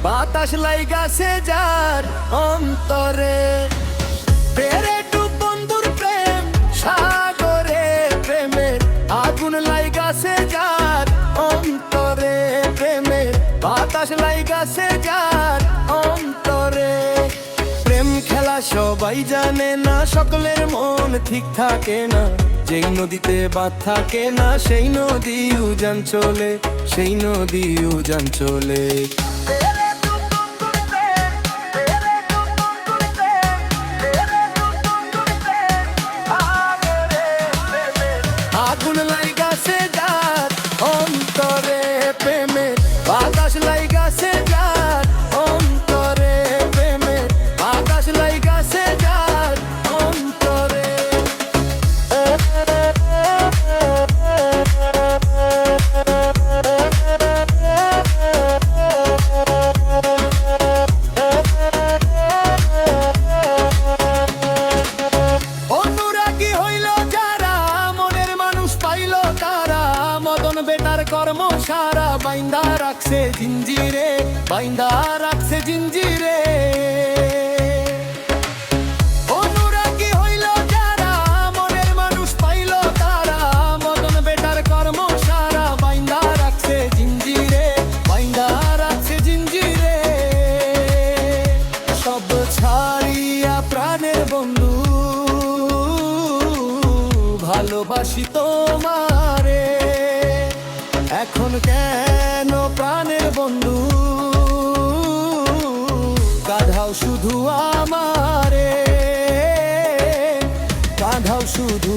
বাতাস লাইগাছে যার অন্তরে, প্রেরে টু বন্ধুর প্রেম সাগরে, প্রেমের আগুন লাইগাছে যার অন্তরে, প্রেমের বাতাস লাইগাছে যার অন্তরে। প্রেম খেলা সবাই জানে না, সকলের মন ঠিক থাকে না, যেই নদীতে বাঁধ থাকে না সেই নদী উজান চলে, সেই নদী উজান চলে। আগুন লাইগাছে যার অন্তরে, প্রেমের বাতাস লাইগাছে যার অন্তরে, প্রেমের বাতাস লাইগাছে যার অন্তরে। অনুরাগী হইল যারা, মনের মানুষ পাইল তারা, মদন বেটার কর্ম সারা বাইন্দা রাখছে জিঞ্জিরে, বাইন্দা রাখছে জিঞ্জিরে। অনুরাগী হইল যারা, মনের মানুষ পাইল তারা, মদন বেটার কর্ম সারা বাইন্দা রাখছে জিঞ্জিরে, বাইন্দা রাখছে জিঞ্জিরে। সব ছাড়িয়া প্রাণের বন্ধু ভালোবাসি তোমারে, এখন কেন প্রাণের বন্ধু কাঁধাও শুধু আমারে, কাঁধাও শুধু